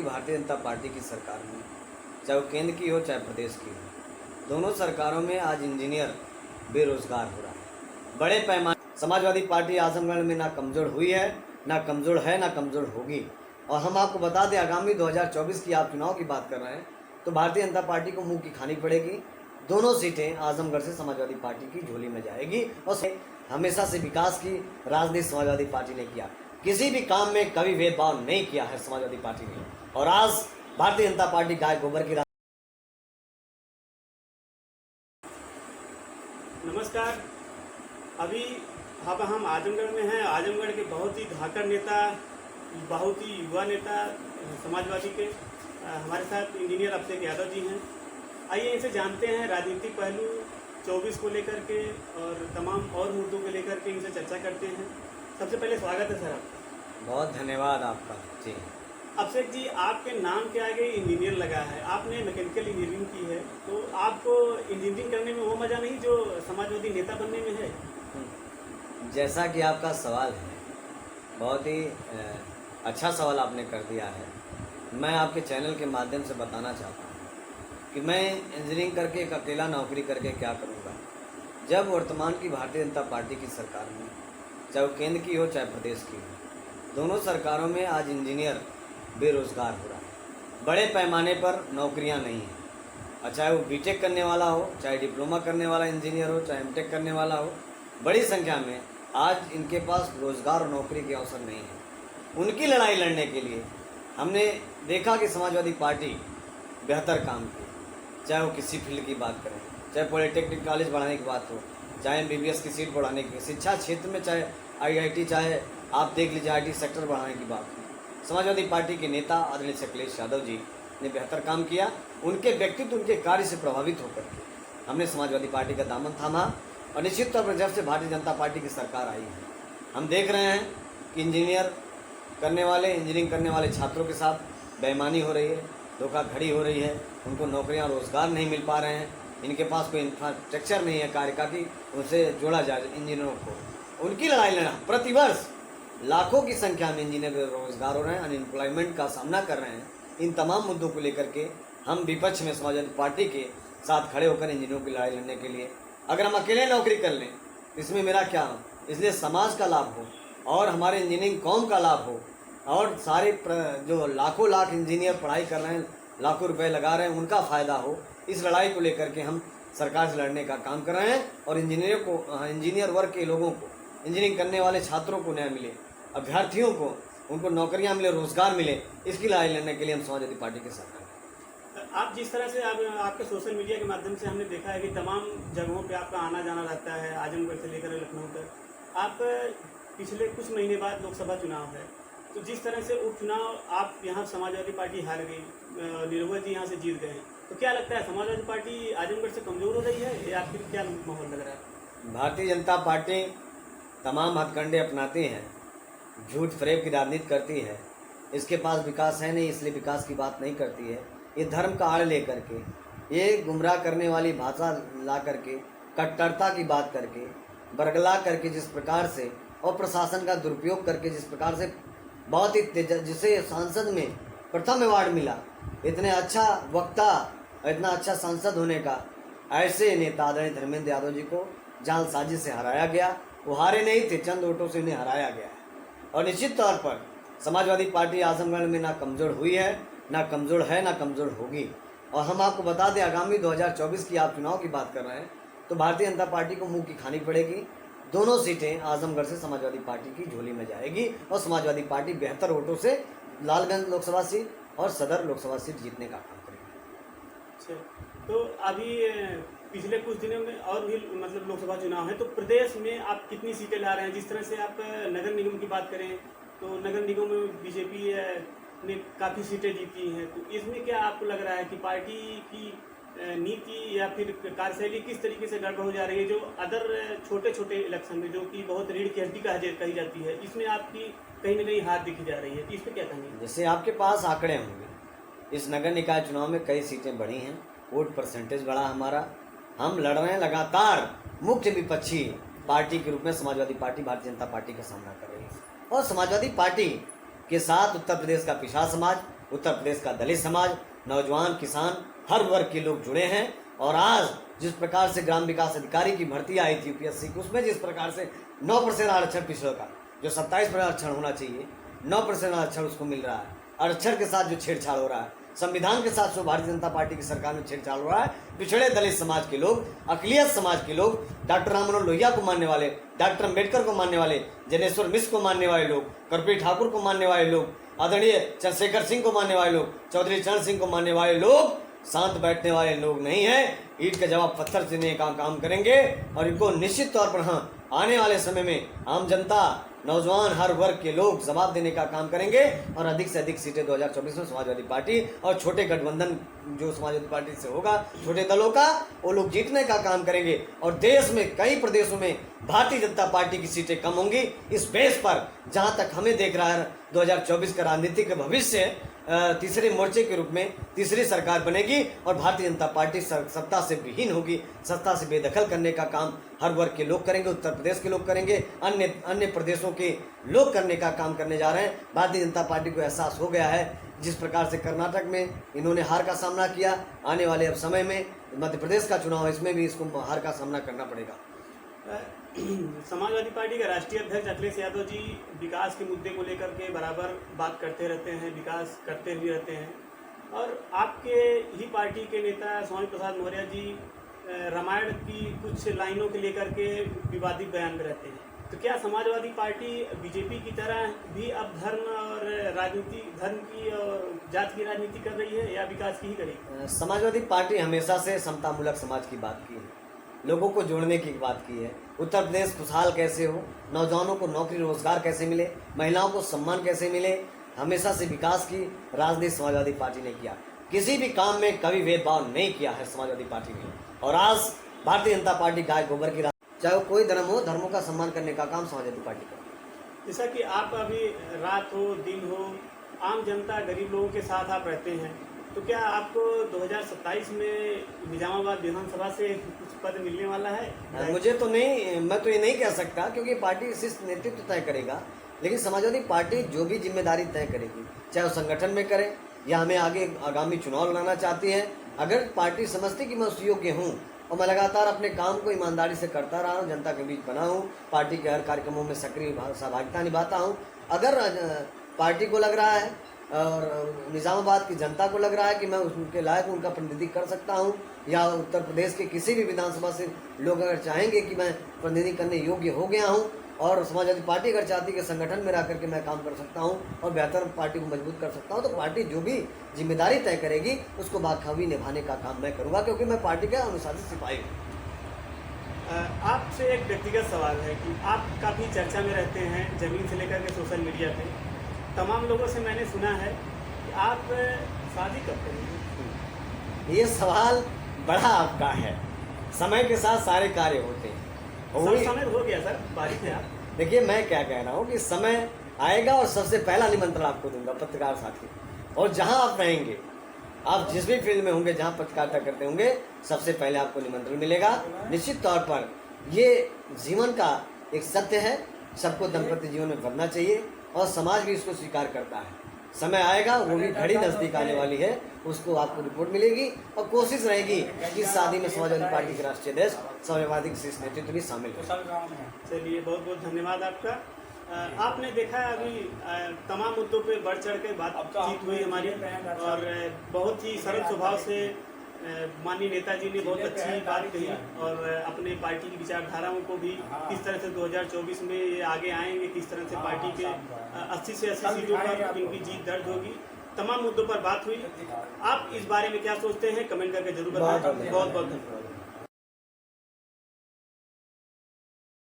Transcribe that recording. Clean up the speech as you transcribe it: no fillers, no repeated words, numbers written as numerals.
Bharatiya Janata party की सरकार में, चाहे वो केंद्र की हो चाहे प्रदेश की हो, दोनों सरकारों में आज इंजीनियर बेरोजगार हो रहा है बड़े पैमाने। समाजवादी पार्टी आजमगढ़ में ना कमज़ोर हुई है, ना कमज़ोर है, ना कमज़ोर होगी। और हम आपको बता दें, आगामी 2024 की आप चुनाव की बात कर रहे हैं तो भारतीय जनता पार्टी को मुंह की खानी पड़ेगी। दोनों सीटें आजमगढ़ से समाजवादी पार्टी की झोली में जाएगी। और हमेशा से विकास की राजनीति समाजवादी पार्टी ने किया, किसी भी काम में कभी भेदभाव नहीं किया है समाजवादी पार्टी ने। और आज भारतीय जनता पार्टी गाय गोबर की नमस्कार। अभी हम आजमगढ़ में हैं। आजमगढ़ के बहुत ही धाकड़ नेता, बहुत ही युवा नेता समाजवादी के हमारे साथ इंजीनियर अभिषेक यादव जी हैं। आइए इनसे जानते हैं राजनीतिक पहलू 24 को लेकर के और तमाम और मुद्दों को लेकर के इनसे चर्चा करते हैं। सबसे पहले स्वागत है सर आपका। बहुत धन्यवाद आपका जी। अभिषेक जी, आपके नाम के आगे इंजीनियर लगा है, आपने मैकेनिकल इंजीनियरिंग की है, तो आपको इंजीनियरिंग करने में वो मज़ा नहीं जो समाजवादी नेता बनने में है? जैसा कि आपका सवाल है, बहुत ही अच्छा सवाल आपने कर दिया है। मैं आपके चैनल के माध्यम से बताना चाहता हूँ कि मैं इंजीनियरिंग करके एक अकेला नौकरी करके क्या करूँगा, जब वर्तमान की भारतीय जनता पार्टी की सरकार में, चाहे वो केंद्र की हो चाहे प्रदेश की हो, दोनों सरकारों में आज इंजीनियर बेरोज़गार हो रहा है बड़े पैमाने पर। नौकरियां नहीं हैं, और चाहे वो बीटेक करने वाला हो, चाहे डिप्लोमा करने वाला इंजीनियर हो, चाहे एमटेक करने वाला हो, बड़ी संख्या में आज इनके पास रोज़गार और नौकरी के अवसर नहीं है। उनकी लड़ाई लड़ने के लिए हमने देखा कि समाजवादी पार्टी बेहतर काम की, चाहे वो किसी फील्ड की बात करें, चाहे पॉलिटेक्निक कॉलेज बढ़ाने की बात हो, चाहे MBBS की सीट बढ़ाने की, शिक्षा क्षेत्र में चाहे IIT, चाहे आप देख लीजिए IT सेक्टर बढ़ाने की बात हो, समाजवादी पार्टी के नेता आदरणीय अखिलेश यादव जी ने बेहतर काम किया। उनके व्यक्तित्व, उनके कार्य से प्रभावित होकर के हमने समाजवादी पार्टी का दामन थामा। और निश्चित तौर पर जब से भारतीय जनता पार्टी की सरकार आई है, हम देख रहे हैं कि इंजीनियरिंग करने वाले छात्रों के साथ बेईमानी हो रही है, धोखाधड़ी हो रही है, उनको नौकरियां रोज़गार नहीं मिल पा रहे हैं, इनके पास कोई इंफ्रास्ट्रक्चर नहीं है कार्य का कि उनसे जोड़ा जाए इंजीनियरों को। उनकी लड़ाई लड़ना, प्रतिवर्ष लाखों की संख्या में इंजीनियर बेरोजगार हो रहे हैं, अनएम्प्लॉयमेंट का सामना कर रहे हैं। इन तमाम मुद्दों को लेकर के हम विपक्ष में समाजवादी पार्टी के साथ खड़े होकर इंजीनियरों की लड़ाई लड़ने के लिए, अगर हम अकेले नौकरी कर लें इसमें मेरा क्या हो, इसलिए समाज का लाभ हो और हमारे इंजीनियरिंग कौम का लाभ हो, और सारे जो लाखों लाख इंजीनियर पढ़ाई कर रहे हैं, लाखों रुपए लगा रहे हैं, उनका फ़ायदा हो, इस लड़ाई को लेकर के हम सरकार से लड़ने का काम कर रहे हैं। और इंजीनियर वर्ग के लोगों को, इंजीनियरिंग करने वाले छात्रों को न्याय मिले, अभ्यर्थियों को उनको नौकरियां मिले, रोजगार मिले, इसकी लड़ाई लड़ने के लिए हम समाजवादी पार्टी के साथ हैं। आप जिस तरह से आपके सोशल मीडिया के माध्यम से हमने देखा है कि तमाम जगहों पे आपका आना जाना रहता है, आजमगढ़ से लेकर लखनऊ तक। आप पिछले कुछ महीने बाद लोकसभा चुनाव है, तो जिस तरह से उपचुनाव आप यहाँ समाजवादी पार्टी हार गई, निरहुआ जी यहाँ से जीत गए, तो क्या लगता है समाजवादी पार्टी आजमगढ़ से कमज़ोर हो रही है या फिर क्या माहौल लग रहा है? भारतीय जनता पार्टी तमाम हथकंडे अपनाती हैं, झूठ फरेब की राजनीति करती है, इसके पास विकास है नहीं इसलिए विकास की बात नहीं करती है। ये धर्म का आड़ लेकर के, ये गुमराह करने वाली भाषा ला करके, कट्टरता की बात करके, बरगला करके जिस प्रकार से, और प्रशासन का दुरुपयोग करके जिस प्रकार से, बहुत ही जिसे सांसद में प्रथम अवार्ड मिला, इतने अच्छा वक्ता, इतना अच्छा सांसद होने का, ऐसे नेता आदरणीय धर्मेंद्र यादव जी को जालसाजी से हराया गया। वो हारे नहीं थे, चंद वोटों से उन्हें हराया गया है। और निश्चित तौर पर समाजवादी पार्टी आजमगढ़ में ना कमज़ोर हुई है, ना कमज़ोर है, ना कमज़ोर होगी। और हम आपको बता दें, आगामी 2024 की आप चुनाव की बात कर रहे हैं तो भारतीय जनता पार्टी को मुंह की खानी पड़ेगी। दोनों सीटें आजमगढ़ से समाजवादी पार्टी की झोली में जाएगी और समाजवादी पार्टी बेहतर वोटों से लालगंज लोकसभा सीट और सदर लोकसभा सीट जीतने का काम करेगी। अच्छा, तो अभी पिछले कुछ दिनों में और भी मतलब लोकसभा चुनाव है, तो प्रदेश में आप कितनी सीटें ला रहे हैं? जिस तरह से आप नगर निगम की बात करें तो नगर निगम में बीजेपी ने काफ़ी सीटें जीती हैं, तो इसमें क्या आपको लग रहा है कि पार्टी की नीति या फिर कार्यशैली किस तरीके से गड़बड़ हो जा रही है, जो अदर छोटे छोटे इलेक्शन में जो कि बहुत रीढ़ की हड्डी कही जाती है, इसमें आपकी कहीं न कहीं हार दिखी जा रही है, तो इस पर क्या कहेंगे? जैसे आपके पास आंकड़े होंगे, इस नगर निकाय चुनाव में कई सीटें बढ़ी हैं, वोट परसेंटेज बढ़ा हमारा, हम लड़ रहे हैं लगातार मुख्य विपक्षी पार्टी के रूप में समाजवादी पार्टी भारतीय जनता पार्टी का सामना कर रही है। और समाजवादी पार्टी के साथ उत्तर प्रदेश का पिछड़ा समाज, उत्तर प्रदेश का दलित समाज, नौजवान, किसान, हर वर्ग के लोग जुड़े हैं। और आज जिस प्रकार से ग्राम विकास अधिकारी की भर्ती आई थी यूपीएससी की, उसमें जिस प्रकार से 9% आरक्षण पिछड़ों का, जो 27% आरक्षण होना चाहिए, 9% आरक्षण उसको मिल रहा है। आरक्षण के साथ जो छेड़छाड़ हो रहा है, संविधान के साथ जो भारतीय जनता पार्टी की सरकार में छेड़छाड़ हो रहा है, पिछड़े दलित समाज के लोग, अकलियत समाज के लोग, डॉक्टर राम मनोहर लोहिया को मानने वाले, डॉक्टर अम्बेडकर को मानने वाले, जनेश्वर मिश्र को मानने वाले लोग, कर्पूरी ठाकुर को मानने वाले लोग, आदरणीय चंद्रशेखर सिंह को मानने वाले लोग, चौधरी चरण सिंह को मानने वाले लोग शांत बैठने वाले लोग नहीं हैं। ईंट का जवाब पत्थर देने का काम करेंगे और इनको निश्चित तौर पर हाँ आने वाले समय में आम जनता, नौजवान, हर वर्ग के लोग जवाब देने का काम करेंगे और अधिक से अधिक सीटें 2024 में समाजवादी पार्टी और छोटे गठबंधन जो समाजवादी पार्टी से होगा, छोटे दलों का, वो लोग जीतने का काम करेंगे। और देश में कई प्रदेशों में भारतीय जनता पार्टी की सीटें कम होंगी। इस बेस पर जहां तक हमें देख रहा है 2024 का राजनीतिक भविष्य तीसरे मोर्चे के रूप में तीसरी सरकार बनेगी और भारतीय जनता पार्टी सत्ता से विहीन होगी। सत्ता से बेदखल करने का काम हर वर्ग के लोग करेंगे, उत्तर प्रदेश के लोग करेंगे, अन्य प्रदेशों के लोग करने का काम करने जा रहे हैं। भारतीय जनता पार्टी को एहसास हो गया है, जिस प्रकार से कर्नाटक में इन्होंने हार का सामना किया, आने वाले अब समय में मध्य प्रदेश का चुनाव, इसमें भी इसको हार का सामना करना पड़ेगा। समाजवादी पार्टी के राष्ट्रीय अध्यक्ष अखिलेश यादव जी विकास के मुद्दे को लेकर के बराबर बात करते रहते हैं, विकास करते हुए रहते हैं। और आपके ही पार्टी के नेता स्वामी प्रसाद मौर्य जी रामायण की कुछ लाइनों के लेकर के विवादित बयान में रहते हैं। तो क्या समाजवादी पार्टी बीजेपी की तरह भी अब धर्म और राजनीति, धर्म की और जात की राजनीति कर रही है या विकास की ही करेगी? समाजवादी पार्टी हमेशा से समतामूलक समाज की बात की है, लोगों को जोड़ने की बात की है। उत्तर प्रदेश खुशहाल कैसे हो, नौजवानों को नौकरी रोजगार कैसे मिले, महिलाओं को सम्मान कैसे मिले, हमेशा से विकास की राजनीति समाजवादी पार्टी ने किया। किसी भी काम में कभी भेदभाव नहीं किया है समाजवादी पार्टी ने। और आज भारतीय जनता पार्टी गाय गोबर की, चाहे वो कोई धर्म हो, धर्मों का सम्मान करने का काम समाजवादी पार्टी करती है। जैसा कि आप अभी रात हो दिन हो, आम जनता गरीब लोगों के साथ आप रहते हैं, तो क्या आपको 2027 में निजामाबाद विधानसभा से कुछ पद मिलने वाला है? मुझे तो नहीं, मैं तो ये नहीं कह सकता क्योंकि पार्टी शीर्ष नेतृत्व तय करेगा। लेकिन समाजवादी पार्टी जो भी जिम्मेदारी तय करेगी, चाहे वो संगठन में करे या हमें आगे आगामी चुनाव लड़ाना चाहती है, अगर पार्टी समझती कि मैं उस योग्य हूँ और मैं लगातार अपने काम को ईमानदारी से करता रहा हूँ, जनता के बीच बना हूँ, पार्टी के हर कार्यक्रमों में सक्रिय सहभागिता निभाता हूँ, अगर पार्टी को लग रहा है और निजामाबाद की जनता को लग रहा है कि मैं उनके लायक उनका प्रतिनिधि कर सकता हूं, या उत्तर प्रदेश के किसी भी विधानसभा से लोग अगर चाहेंगे कि मैं प्रतिनिधि करने योग्य हो गया हूं, और समाजवादी पार्टी अगर चाहती है कि संगठन में रह करके मैं काम कर सकता हूं और बेहतर पार्टी को मजबूत कर सकता हूं, तो पार्टी जो भी जिम्मेदारी तय करेगी उसको बाखूबी निभाने का काम मैं करूँगा, क्योंकि मैं पार्टी का अनुशासित सिपाही हूँ। आपसे एक व्यक्तिगत सवाल है कि आप काफ़ी चर्चा में रहते हैं, ज़मीन से लेकर के सोशल मीडिया पे। तमाम लोगों से मैंने सुना है कि आप शादी कब करेंगे? ये सवाल बड़ा आपका है। समय के साथ सारे कार्य होते हैं। समय हो गया सर, बारिश है। आप देखिए, मैं क्या कह रहा हूँ कि समय आएगा और सबसे पहला निमंत्रण आपको दूंगा, पत्रकार साथी। और जहाँ आप रहेंगे, आप जिस भी फील्ड में होंगे, जहाँ पत्रकारिता करते होंगे, सबसे पहले आपको निमंत्रण मिलेगा। निश्चित तौर पर ये जीवन का एक सत्य है, सबको दाम्पत्य जीवन में बढ़ना चाहिए और समाज भी इसको स्वीकार करता है। समय आएगा, वो भी घड़ी नजदीक आने वाली है, उसको आपको रिपोर्ट मिलेगी और कोशिश रहेगी कि इस शादी में समाजवादी पार्टी के राष्ट्रीय अध्यक्ष समाजवादी शीर्ष नेतृत्व भी शामिल हो। चलिए, बहुत बहुत धन्यवाद आपका। आपने देखा है अभी तमाम मुद्दों पे बढ़ चढ़ के बातचीत हुई हमारी, और बहुत ही सरल स्वभाव से माननीय नेताजी ने बहुत अच्छी बात कही और अपने पार्टी की विचारधाराओं को भी किस तरह से 2024 में ये आगे आएंगे, किस तरह से पार्टी के 80 से 80 सीटों पर इनकी जीत दर्ज होगी, तमाम मुद्दों पर बात हुई। आप इस बारे में क्या सोचते हैं, कमेंट करके जरूर बताएं। बहुत बहुत धन्यवाद।